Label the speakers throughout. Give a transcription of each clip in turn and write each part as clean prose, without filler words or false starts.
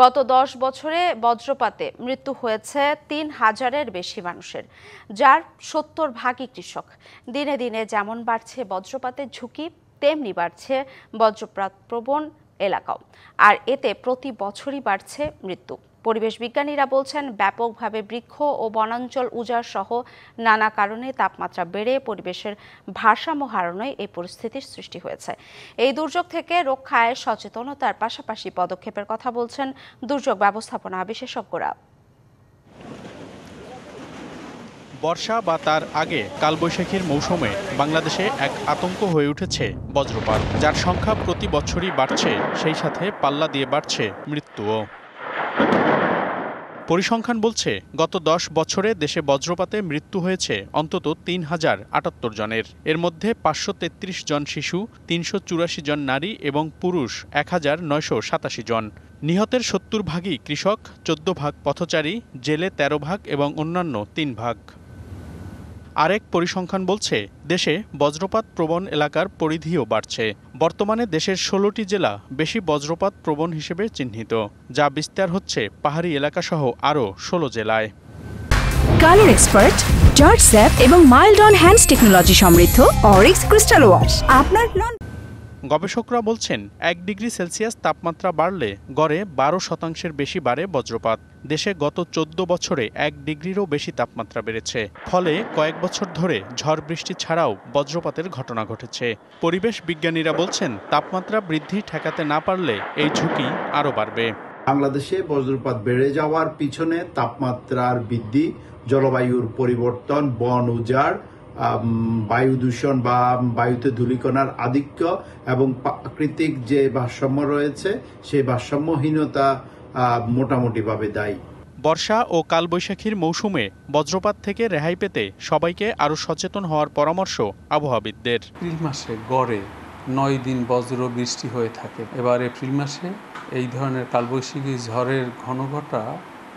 Speaker 1: গত 10 বছরে বজ্রপাতে মৃত্যু হয়েছে ৩,০০০-এর বেশি মানুষের, যার ৭০% কৃষক। দিনে দিনে যেমন বাড়ছে বজ্রপাতের ঝুঁকি, তেমনি বাড়ছে বজ্রপাতপ্রবণ এলাকাও, আর এতে প্রতি বছরই বাড়ছে মৃত্যু। পরিবেশ বিজ্ঞানীরা বলছেন, ব্যাপকভাবে বৃক্ষ ও বনাঞ্চল উজাড় সহ নানা কারণে তাপমাত্রা বেড়ে পরিবেশের ভারসাম্য হারানোয় এই পরিস্থিতির সৃষ্টি হয়েছে। এই দুর্যোগ থেকে রক্ষায় সচেতনতার পাশাপাশি পদক্ষেপের কথা বলছেন দুর্যোগ ব্যবস্থাপনা বিশেষজ্ঞরা।
Speaker 2: বর্ষা বা তার আগে কালবৈশাখীর মৌসুমে বাংলাদেশে এক আতঙ্ক হয়ে উঠেছে বজ্রপাত, যার সংখ্যা প্রতি বছরই বাড়ছে, সেই সাথে পাল্লা দিয়ে বাড়ছে মৃত্যুও। পরিসংখ্যান বলছে, গত 10 বছরে দেশে বজ্রপাতে মৃত্যু হয়েছে অন্তত ৩,০৭৮ জনের। এর মধ্যে ৫৩৩ জন শিশু, ৩৮৪ জন নারী এবং পুরুষ ১,৯৮৭ জন। নিহতের ৭০%ই কৃষক, ১৪% পথচারী, জেলে ১৩% এবং অন্যান্য ৩%। আরেক পরিসংখ্যান বলছে, দেশে বজ্রপাত প্রবণ এলাকার পরিধিও বাড়ছে। বর্তমানে দেশের ১৬টি জেলা বেশি বজ্রপাত প্রবণ হিসেবে চিহ্নিত, যা বিস্তার হচ্ছে পাহাড়ি এলাকাসহ আরও ১৬ জেলায়।
Speaker 3: কালার এক্সপার্ট, জর্জ স্যাপ এবং মাইল্ড অন হ্যান্ডস টেকনোলজি সমৃদ্ধ অরিক্স ক্রিস্টাল ওয়াশ আপনার
Speaker 2: গবেষকরা বলছেন, ১ ডিগ্রি সেলসিয়াস তাপমাত্রা বাড়লে গড়ে ১২% বেশি বাড়ে বজ্রপাত। দেশে গত ১৪ বছরে ১ ডিগ্রিরও বেশি তাপমাত্রা বেড়েছে। ফলে কয়েক বছর ধরে ঝড় বৃষ্টি ছাড়াও বজ্রপাতের ঘটনা ঘটেছে। পরিবেশ বিজ্ঞানীরা বলছেন, তাপমাত্রা বৃদ্ধি ঠেকাতে না পারলে এই ঝুঁকি আরও বাড়বে।
Speaker 4: বাংলাদেশে বজ্রপাত বেড়ে যাওয়ার পিছনে তাপমাত্রার বৃদ্ধি, জলবায়ুর পরিবর্তন, বন উজাড়, বায়ু দূষণ বা বায়ুতে ধূলিকণার আধিক্য এবং প্রাকৃতিক যে ভারসাম্য রয়েছে সেই ভারসাম্যহীনতা মোটামুটিভাবে দায়ী।
Speaker 2: বর্ষা ও কালবৈশাখীর মৌসুমে বজ্রপাত থেকে রেহাই পেতে সবাইকে আরও সচেতন হওয়ার পরামর্শ আবহাওয়াবিদদের।
Speaker 5: এপ্রিল মাসে গড়ে 9 দিন বজ্র বৃষ্টি হয়ে থাকে। এবার এপ্রিল মাসে এই ধরনের কালবৈশাখী ঝড়ের ঘনঘটা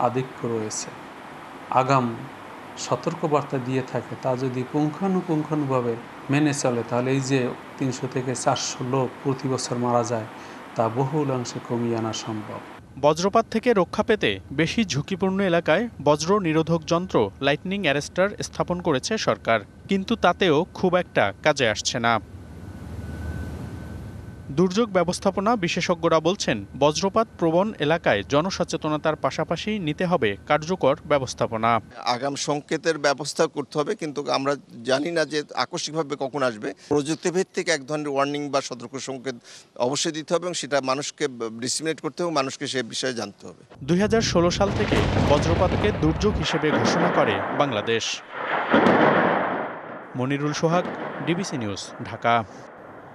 Speaker 5: আধিক্য রয়েছে। আগাম সতর্কবার্তা দিয়ে থাকে, তা যদি পুঙ্খানুপুঙ্খানুভাবে মেনে চলে, তাহলে এই যে ৩০০ থেকে ৪০০ লোক প্রতি বছর মারা যায়, তা বহুলাংশে কমিয়ে আনা সম্ভব।
Speaker 2: বজ্রপাত থেকে রক্ষা পেতে বেশি ঝুঁকিপূর্ণ এলাকায় বজ্র নিরোধক যন্ত্র লাইটনিং অ্যারেস্টার স্থাপন করেছে সরকার, কিন্তু তাতেও খুব একটা কাজে আসছে না। দুর্যোগ ব্যবস্থাপনা বিশেষজ্ঞরা বলছেন, বজ্রপাত প্রবণ এলাকায় জনসচেতনতার পাশাপাশি নিতে হবে কার্যকর ব্যবস্থাপনা।
Speaker 6: আগাম সংকেতের ব্যবস্থা করতে হবে, কিন্তু আমরা জানি না যে আকস্মিকভাবে কখন আসবে। প্রযুক্তিভিত্তিক এক ধরনের ওয়ার্নিং বা সতর্ক সংকেত অবশ্যই দিতে হবে এবং সেটা মানুষকে ডিসিমিনেট করতে হবে, মানুষকে সে বিষয়ে জানতে হবে।
Speaker 2: ২০১৬ সাল থেকে বজ্রপাতকে দুর্যোগ হিসেবে ঘোষণা করে বাংলাদেশ। মনিরুল সোহাগ, ডিবিসি নিউজ, ঢাকা।